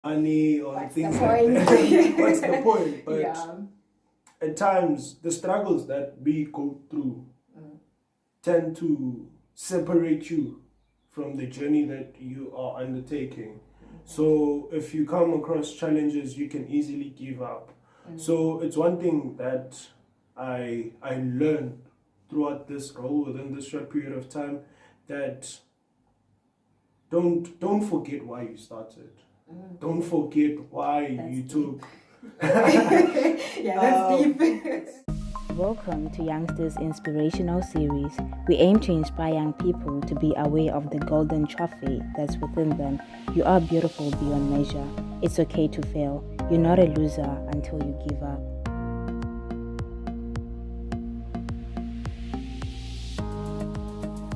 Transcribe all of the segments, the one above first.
money or What's things the like point? that. What's the point? But Yeah. at times, the struggles that we go through tend to separate you from the journey that you are undertaking. So if you come across challenges, you can easily give up. So it's one thing that I learned throughout this role within this short period of time, that don't forget why you started. Don't forget why That's you deep. took. Yeah, that's deep. Welcome to Youngsters Inspirational Series. We aim to inspire young people to be aware of the golden trophy that's within them. You are beautiful beyond measure. It's okay to fail. You're not a loser until you give up.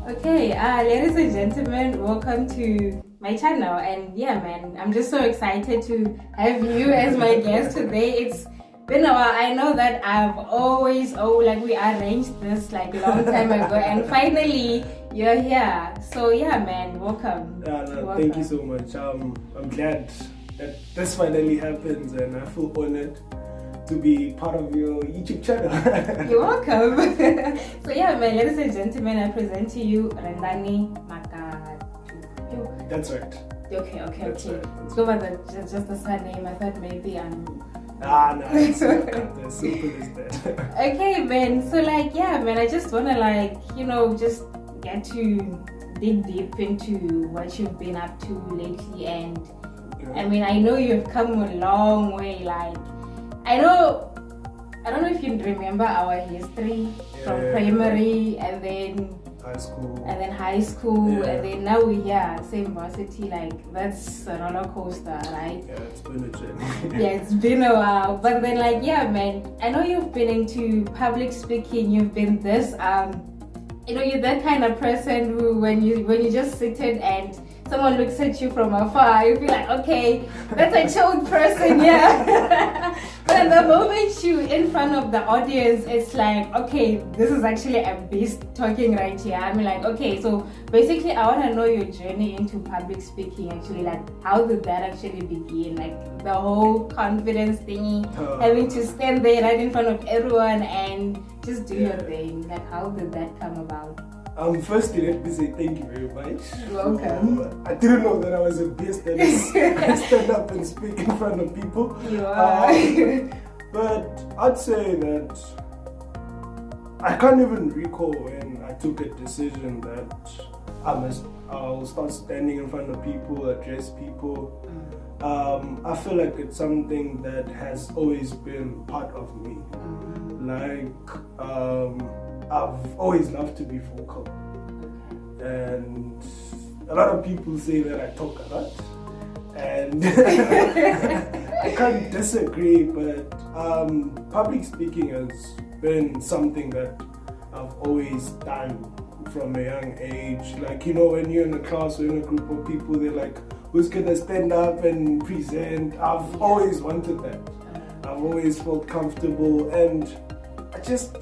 Okay, ladies and gentlemen, welcome to my channel. And yeah, man, I'm just so excited to have you as my guest today. It's been a while. I know that I've always, we arranged this like a long time ago, and finally you're here. So yeah, man, welcome. No, thank you so much. I'm glad that this finally happens, and I feel honored to be part of your YouTube channel. You're welcome. So yeah, man, ladies and gentlemen, I present to you Rendani, Makatu. That's right. Okay. That's right. Let's go by just the surname. I thought maybe I'm... No, it's not that. As simple as that. Okay, man. So like, yeah, man, I just wanna just get to dig deep into what you've been up to lately. And I mean, I know you've come a long way. Like, I don't know if you remember our history from primary and then high school and then now we're here, same varsity. Like, that's a roller coaster, right? Yeah, it's been a journey. Yeah, it's been a while. But then like, yeah, man, I know you've been into public speaking. You've been this you're that kind of person who when you just seated and someone looks at you from afar, you feel like, okay, that's a chilled person, yeah. But the moment you in front of the audience, it's like, okay, this is actually a beast talking right here. I mean, like, okay, so basically I want to know your journey into public speaking. Actually, like, how did that actually begin? Like, the whole confidence thingy, having to stand there right in front of everyone and just do your thing. Like, how did that come about? Firstly, let me say thank you very much. You're welcome. I didn't know that I was a beast that stand up and speak in front of people. You are. But I'd say that I can't even recall when I took a decision that I'll start standing in front of people, address people. I feel like it's something that has always been part of me. I've always loved to be vocal, and a lot of people say that I talk a lot, and I can't disagree, but public speaking has been something that I've always done from a young age. Like, when you're in a class or in a group of people, they're like, who's gonna stand up and present? I've always wanted that. I've always felt comfortable, and I just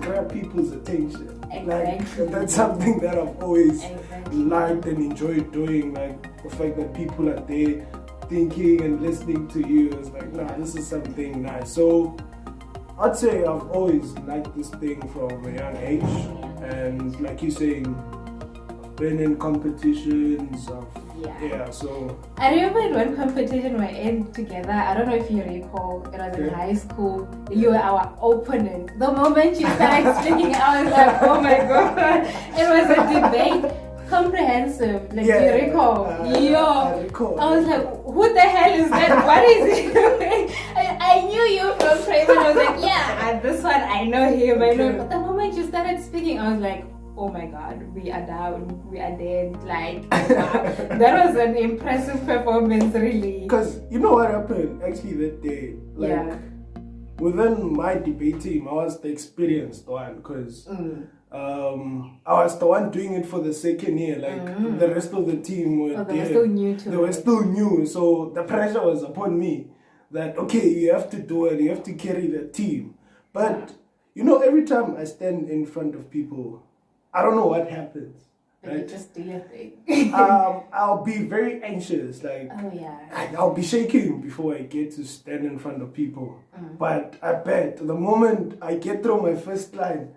grab people's attention. Exactly. Like, that's something that I've always liked and enjoyed doing. Like, the fact that people are there thinking and listening to you is like, this is something nice. So I'd say I've always liked this thing from a young age, and like you're saying, been in competitions. So I remember in one competition we in together. I don't know if you recall. It was in high school. You were our opponent. The moment you started speaking, I was like, oh my god! It was a debate, comprehensive. Like, do you recall? I recall. I was like, who the hell is that? What is he doing? I knew you from primary. I was like, yeah, this one I know him. I know. But the moment you started speaking, I was like, oh my god, we are down, we are dead. Like, wow. That was an impressive performance, really. Because you know what happened actually that day? Within my debate team, I was the experienced one, because I was the one doing it for the second year. Like, the rest of the team were they were still new to it. They were still new, so the pressure was upon me that, okay, you have to do it, you have to carry the team. But every time I stand in front of people, I don't know what happens. But you just do your thing. I'll be very anxious. Like, oh yeah. I'll be shaking before I get to stand in front of people. But I bet the moment I get through my first line,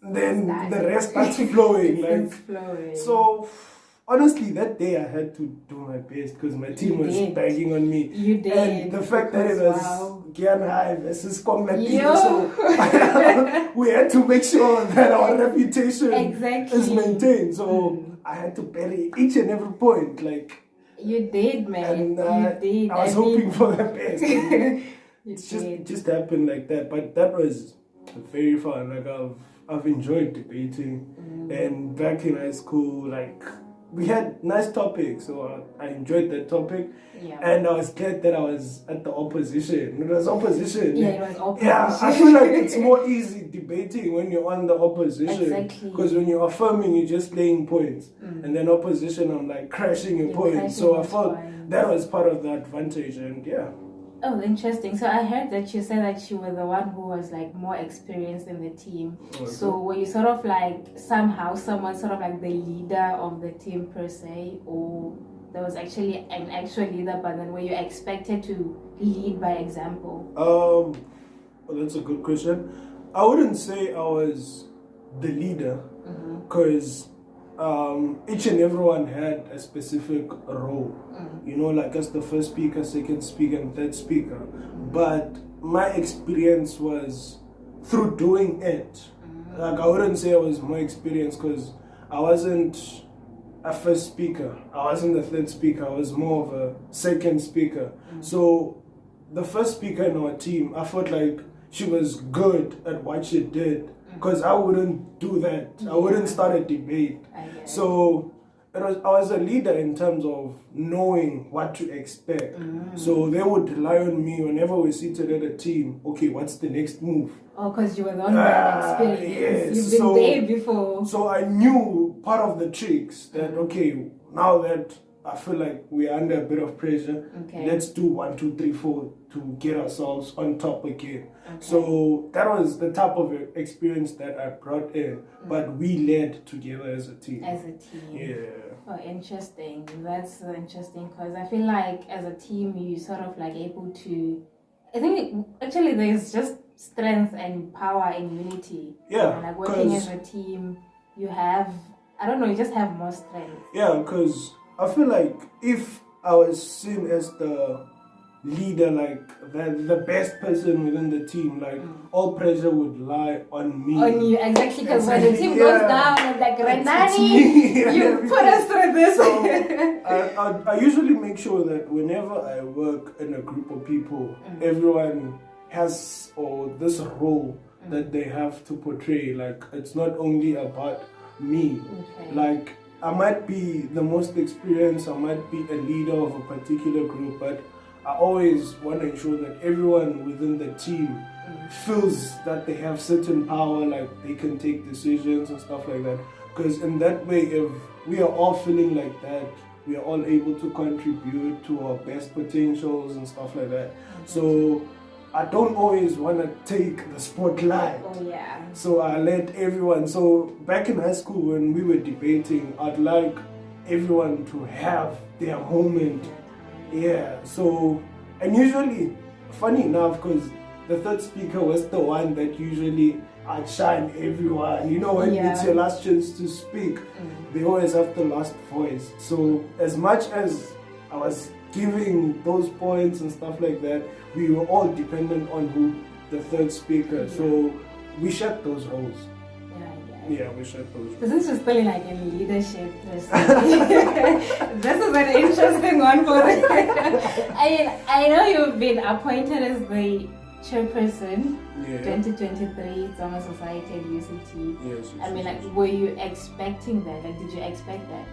then the rest starts flowing. Like, flowing. So honestly, that day I had to do my best because my team was bagging on me. You did. And the fact that it was Gyanhai versus Kwamlatino, so we had to make sure that our reputation is maintained. So I had to bury each and every point. Like, you did, man. And you did. I was hoping for the best. It just happened like that. But that was very fun. Like, I've enjoyed debating. And back in high school, like, we had nice topics, so I enjoyed that topic. Yeah. And I was glad that I was at the opposition. It was opposition. Yeah, it was opposition. Yeah, I feel like it's more easy debating when you're on the opposition. Exactly. Because when you're affirming, you're just laying points. And then opposition, I'm like crashing your points. So I felt that was part of the advantage. And yeah. Oh, interesting. So I heard that you said that you were the one who was like more experienced in the team. Okay. So were you sort of like someone sort of like the leader of the team per se, or there was actually an actual leader, but then were you expected to lead by example? Well, that's a good question. I wouldn't say I was the leader because each and everyone had a specific role, you know, like as the first speaker, second speaker, and third speaker. But my experience was through doing it. Like, I wouldn't say I was more experienced because I wasn't a first speaker, I wasn't the third speaker, I was more of a second speaker. So the first speaker in our team, I felt like she was good at what she did. Because I wouldn't do that. I wouldn't start a debate. So I was a leader in terms of knowing what to expect. So they would rely on me whenever we seated at a team. Okay, what's the next move? Oh, because you were the one who had experience. Yes. You've been there before. So I knew part of the tricks that, okay, now that I feel like we're under a bit of pressure, let's do 1, 2, 3, 4 to get ourselves on top again. So that was the type of experience that I brought in, but we led together as a team. Yeah. Oh, interesting. That's interesting because I feel like as a team you sort of like able to, I think actually there's just strength and power in unity. Yeah. Like working as a team, you have, I don't know, you just have more strength. Yeah, because I feel like if I was seen as the leader, like the best person within the team, like all pressure would lie on me. On you, exactly, because when the team goes down, it's like, Rendani, you put us through this. So I usually make sure that whenever I work in a group of people, everyone has this role that they have to portray. Like, it's not only about me. Like, I might be the most experienced, I might be a leader of a particular group, but I always want to ensure that everyone within the team feels that they have certain power, like they can take decisions and stuff like that. Because in that way, if we are all feeling like that, we are all able to contribute to our best potentials and stuff like that. So I don't always want to take the spotlight. So I let everyone. So back in high school when we were debating, I'd like everyone to have their moment. Yeah, so, and usually, funny enough, because the third speaker was the one that usually outshine everyone. You know, when it's your last chance to speak, they always have the last voice. So, as much as I was giving those points and stuff like that, we were all dependent on who the third speaker. So, we shared those roles. Yeah, we shared those roles. This is really like a leadership. This is an interesting one for me. I know you've been appointed as the chairperson 2023 Tsonga Society at UCT. Yes. I mean, like, were you expecting that? Like, did you expect that?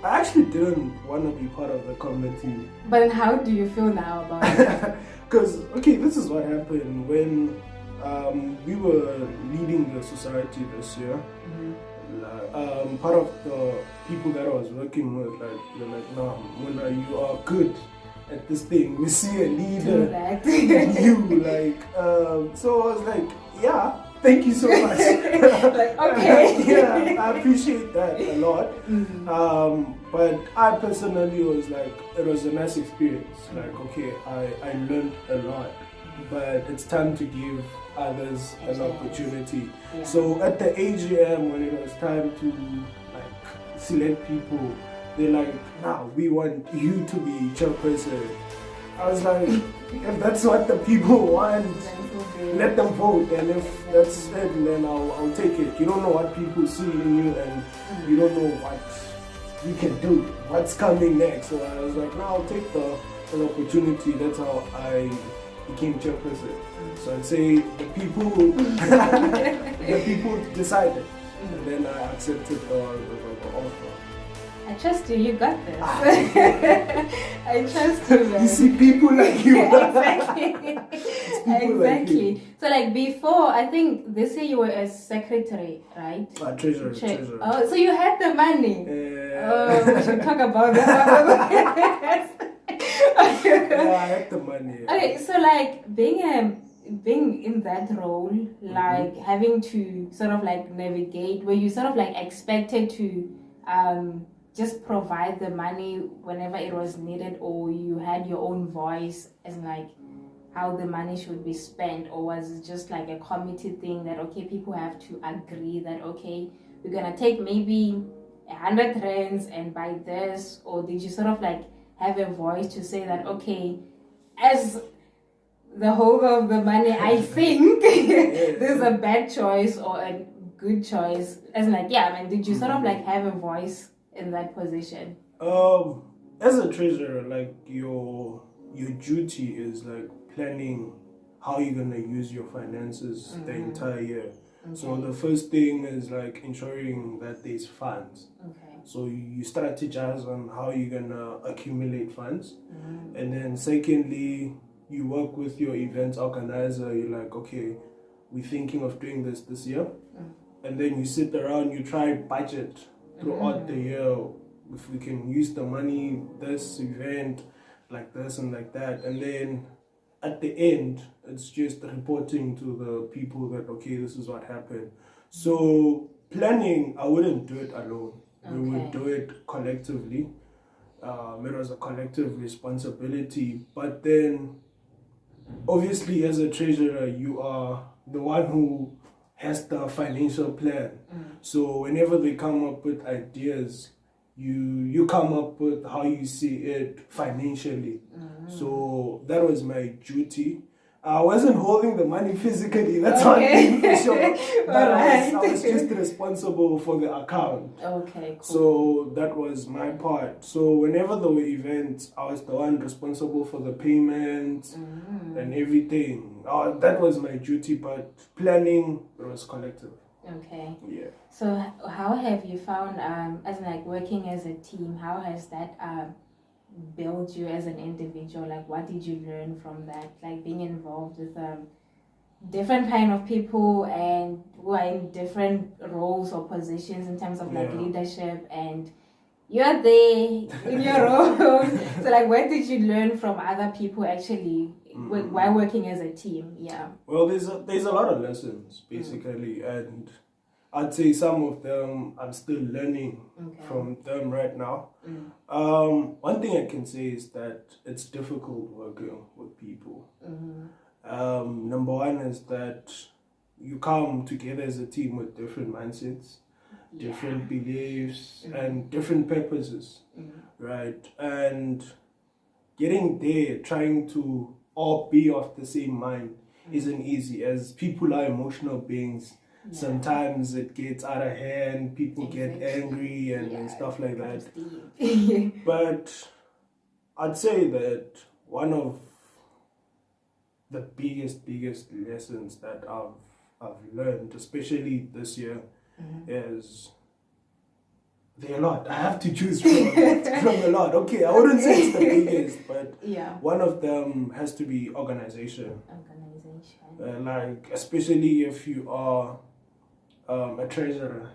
I actually didn't want to be part of the committee. But how do you feel now about it? Because, okay, this is what happened when we were leading the society this year. Part of the people that I was working with, like, they're like, no, Mona, you are good at this thing. We see a leader in you, like, so I was like, yeah, Thank you so much. Like, okay. Yeah, I appreciate that a lot. But I personally was like, it was a nice experience. Like, okay, I learned a lot, but it's time to give others an opportunity. Yeah. So at the AGM, when it was time to like select people, they're like, nah, we want you to be chairperson. I was like, if that's what the people want, let them vote, and if that's it, then I'll take it. You don't know what people see in you, and you don't know what you can do, what's coming next. So I was like, no, I'll take the opportunity. That's how I became chairperson. So I'd say the people, the people decided, and then I accepted the offer. I trust you. You got this. I trust you, man. You see people like you. Exactly. People like you. So like before, I think this year you were a secretary, right? Treasurer. Oh, so you had the money. Yeah. We should talk about that. Yeah, I had the money. Okay, so like being in that role, like having to sort of like navigate, were you sort of like expected to just provide the money whenever it was needed, or you had your own voice as like how the money should be spent, or was it just like a committee thing that okay, people have to agree that okay, we're gonna take maybe 100 rands and buy this, or did you sort of like have a voice to say that okay, as the holder of the money, I think this is a bad choice or a good choice? As like, yeah, I mean, did you sort of like have a voice in that position? As a treasurer, like your duty is like planning how you're gonna use your finances the entire year. Okay. So the first thing is like ensuring that there's funds. Okay. So you strategize on how you're gonna accumulate funds, and then secondly, you work with your event organizer. You're like, okay, we're thinking of doing this year, and then you sit around, you try budget throughout the year, if we can use the money, this event, like this and like that. And then at the end, it's just reporting to the people that, okay, this is what happened. So planning, I wouldn't do it alone. Okay. We would do it collectively. It was a collective responsibility. But then, obviously, as a treasurer, you are the one who has the financial plan. So whenever they come up with ideas, you come up with how you see it financially. So that was my duty. I wasn't holding the money physically, that's one thing for sure. But I was just responsible for the account. Okay, cool. So that was my part. So whenever there were events, I was the one responsible for the payments and everything. That was my duty, but planning, it was collective. Okay. Yeah. So how have you found, as like working as a team, how has that built you as an individual? Like, what did you learn from that? Like being involved with different kind of people and who are in different roles or positions in terms of like leadership, and you're there in your role. So like, what did you learn from other people actually while working as a team? Yeah. Well, there's a lot of lessons basically, and I'd say some of them I'm still learning from them right now. One thing I can say is that it's difficult working with people. Number one is that you come together as a team with different mindsets, different beliefs, and different purposes, right? And getting there, trying to all be of the same mind isn't easy, as people are emotional beings. Sometimes it gets out of hand, people get angry and stuff like that. But I'd say that one of the biggest lessons that I've learned, especially this year, is there are a lot. I have to choose from a lot. Okay, I wouldn't say it's the biggest, but one of them has to be organization. Like, especially if you are a treasurer,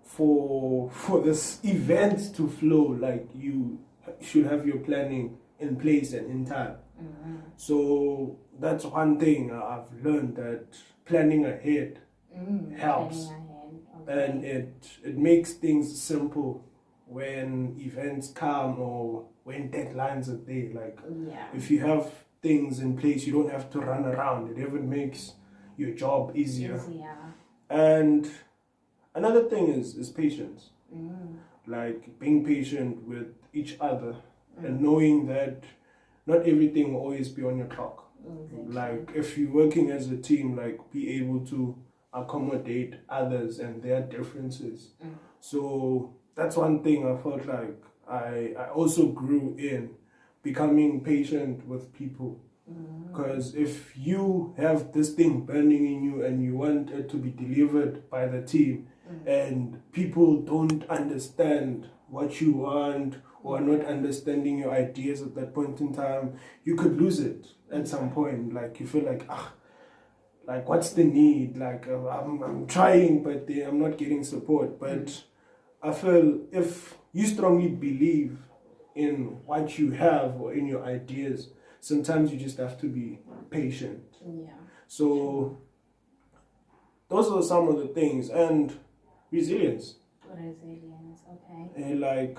for this event to flow, like you should have your planning in place and in time. So that's one thing I've learned, that planning ahead helps. Planning ahead. And it makes things simple when events come or when deadlines are there. Like if you have things in place, you don't have to run around. It even makes your job easier. And another thing is patience. Like being patient with each other and knowing that not everything will always be on your clock. Like if you're working as a team, like be able to accommodate others and their differences. So that's one thing I felt like I also grew in, becoming patient with people. Because if you have this thing burning in you and you want it to be delivered by the team, and people don't understand what you want or are not understanding your ideas at that point in time, you could lose it at some point. Like you feel like what's the need? Like I'm trying, but I'm not getting support. But I feel if you strongly believe in what you have or in your ideas, sometimes you just have to be patient. So those are some of the things. And resilience. Okay. And like,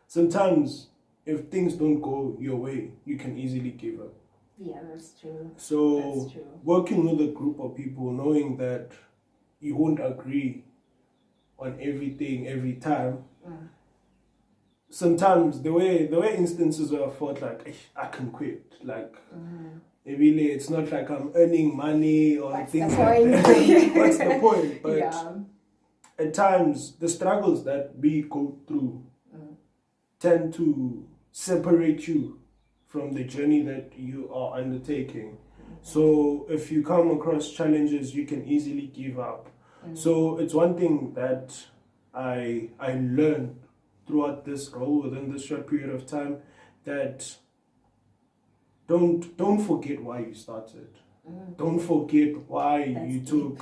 sometimes if things don't go your way, you can easily give up. Yeah, that's true. So working with a group of people, knowing that you won't agree on everything every time. Sometimes the way instances where I thought like I can quit, like maybe it's not like I'm earning money or things like that. What's the point? But at times the struggles that we go through tend to separate you from the journey that you are undertaking. So if you come across challenges, you can easily give up. So it's one thing that I learned throughout this role within this short period of time, that don't forget why you started. Don't forget why you took.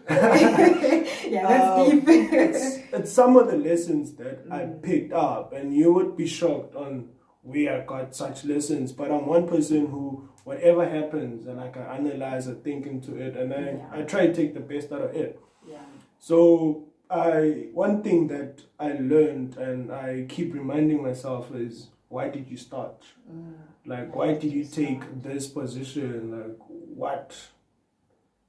That's deep. It's some of the lessons that I picked up, and you would be shocked on where I got such lessons. But I'm one person who, whatever happens, and like I analyze, I think into it, and I try to take the best out of it. So one thing that I learned and I keep reminding myself is, why did you start? Like, why did you take this position? Like,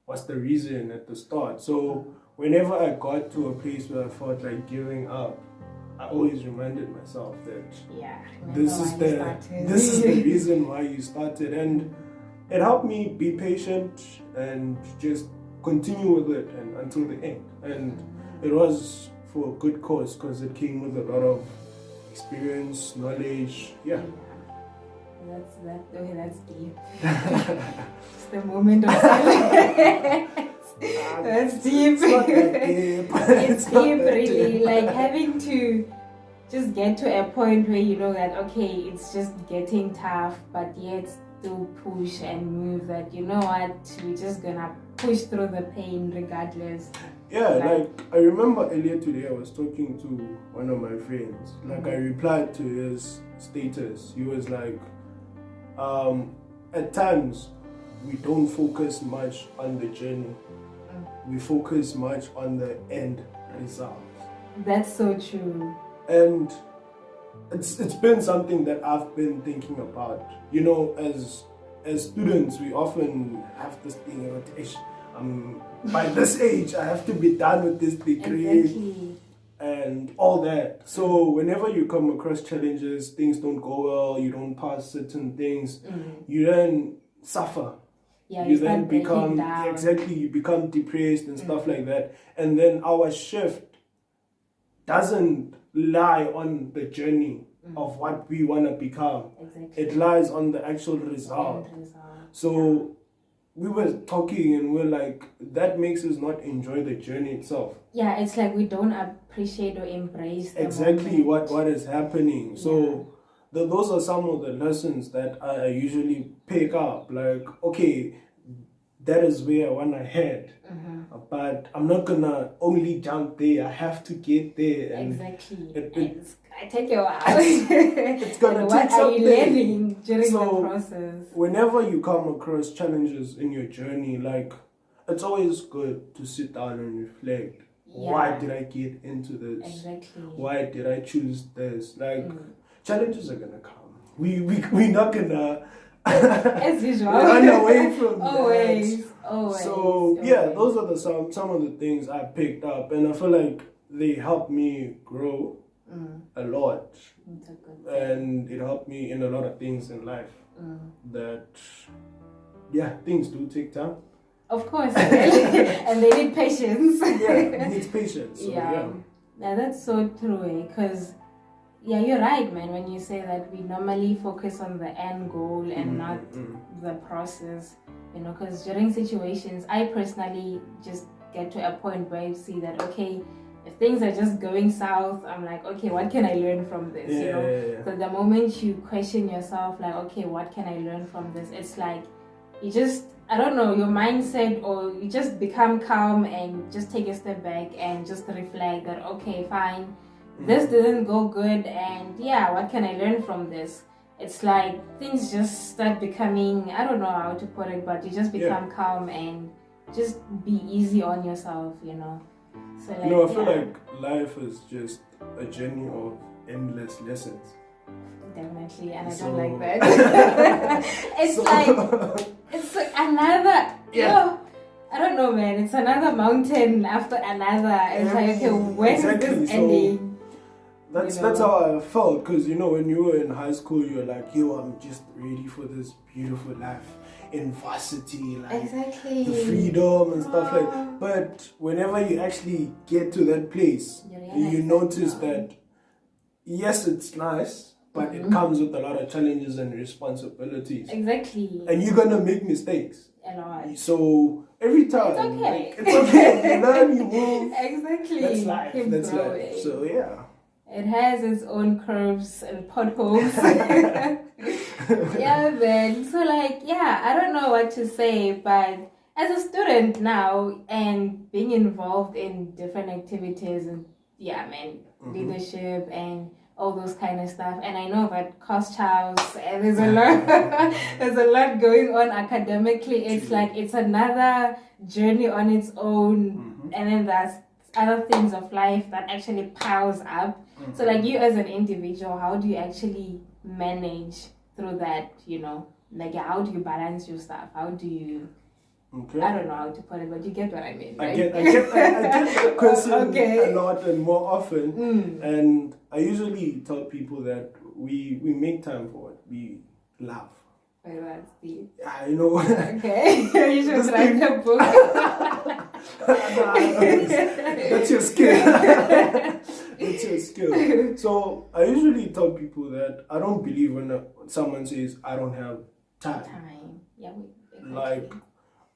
what's the reason at the start? So whenever I got to a place where I felt like giving up, I always reminded myself that this is the reason why you started. And it helped me be patient and just continue with it and until the end. And it was for a good cause, because it came with a lot of experience, knowledge. That's deep. It's the moment of silence. That's deep. It's not that deep. It's deep, really. Like having to just get to a point where you know that it's just getting tough, but yet still push and move. That you know what, we're just gonna push through the pain regardless. Like I remember earlier today I was talking to one of my friends. Like I replied to his status. He was like, at times we don't focus much on the journey. We focus much on the end result. That's so true. And it's been something that I've been thinking about. You know, as students, we often have this thing about, by this age, I have to be done with this degree and all that. So whenever you come across challenges, things don't go well, you don't pass certain things, you then suffer. You then become you become depressed and stuff like that. And then our shift doesn't lie on the journey of what we want to become. It lies on the actual result. So we were talking and we're like, that makes us not enjoy the journey itself. It's like we don't appreciate or embrace the moment. what is happening. So those are some of the lessons that I usually pick up. Like, that is where I want to head. But I'm not gonna only jump there. I have to get there. And exactly. I take your while. It's gonna take something. What are you learning during the process? Whenever you come across challenges in your journey, like, it's always good to sit down and reflect. Yeah. Why did I get into this? Exactly. Why did I choose this? Like, challenges are gonna come. We're not gonna as usual run away from always. that. So yeah, those are some of the things I picked up, and I feel like they helped me grow a lot, and it helped me in a lot of things in life. That things do take time. Of course, and they need patience. Yeah, it needs patience. So, yeah, that's so true. Because you're right, man. When you say that we normally focus on the end goal and not the process. You know, because during situations, I personally just get to a point where I see that, okay, if things are just going south, I'm like, okay, what can I learn from this? You know, so the moment you question yourself, like, okay, what can I learn from this? It's like, you just, I don't know, your mindset, or you just become calm and just take a step back and just reflect that, okay, fine, this didn't go good, and what can I learn from this? It's like things just start becoming, I don't know how to put it, but you just become calm and just be easy on yourself, you know. So like, I feel like life is just a journey of endless lessons. Definitely, and I don't like that. It's like another, I don't know, man. It's another mountain after another. It's like, okay, when is this ending? That's how I felt, because when you were in high school, you're like, I'm just ready for this beautiful life in varsity, like the freedom and stuff like that. But whenever you actually get to that place, you notice that yes, it's nice, but it comes with a lot of challenges and responsibilities. Exactly. And you're gonna make mistakes. A lot. So every time, it's okay. It's okay. You learn, you move. Exactly. That's life. That's life. So yeah. It has its own curves and potholes. Yeah, man. So I don't know what to say, but as a student now and being involved in different activities and leadership and all those kind of stuff, and I know that cost house and there's a lot there's a lot going on academically. It's like it's another journey on its own, and then there's other things of life that actually piles up. So like you as an individual, how do you actually manage through that, like how do you balance your stuff? How do you I don't know how to put it, but you get what I mean, right? I get that question a lot and more often. And I usually tell people that we make time for what we love. Very well, Steve. I know. Okay, you should write a book. That's your skill. That's your skill. So I usually tell people that I don't believe when someone says I don't have time. Yeah, exactly. Like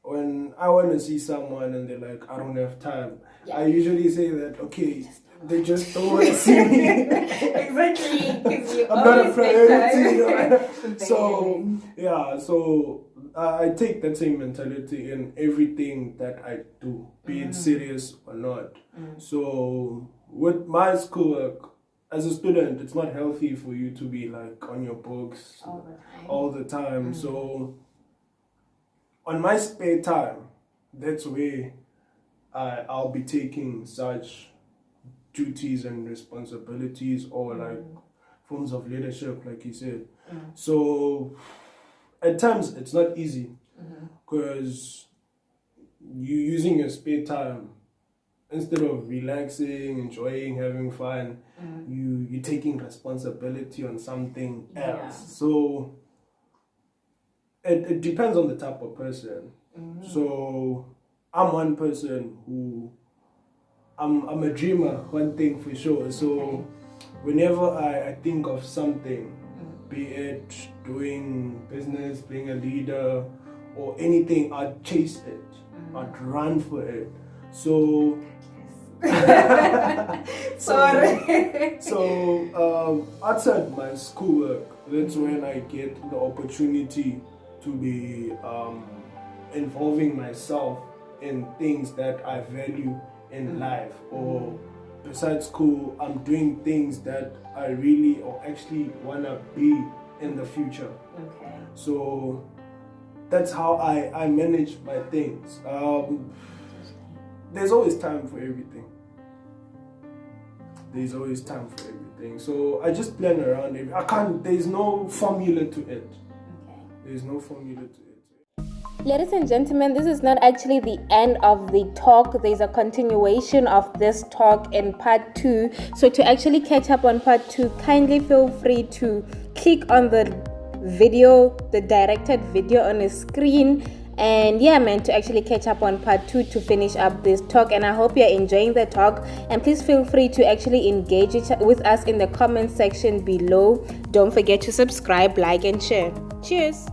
when I want to see someone and they're like, I don't have time, I usually say that, okay, they just don't want to see me. Exactly, because you I'm not a priority. So I take that same mentality in everything that I do, be it serious or not. So with my schoolwork, as a student, it's not healthy for you to be like on your books all the time. So on my spare time, that's where I'll be taking such duties and responsibilities, or like forms of leadership, like you said. So at times it's not easy, because you using your spare time, instead of relaxing, enjoying, having fun, you're taking responsibility on something else. So it depends on the type of person. So I'm one person who I'm a dreamer, one thing for sure. So whenever I think of something, be it doing business, being a leader, or anything, I'd chase it. I'd run for it. So sorry. So outside my schoolwork, that's when I get the opportunity to be involving myself in things that I value in life, or besides school, I'm doing things that I really or actually want to be in the future. Okay. So that's how I manage my things. There's always time for everything. There's always time for everything. So I just plan around it. There's no formula to it. Okay. There's no formula to it. Ladies and gentlemen, this is not actually the end of the talk. There's a continuation of this talk in part 2. So to actually catch up on part 2, kindly feel free to click on the video, the directed video on the screen. And yeah, man, to actually catch up on part 2 to finish up this talk. And I hope you're enjoying the talk. And please feel free to actually engage with us in the comment section below. Don't forget to subscribe, like, and share. Cheers.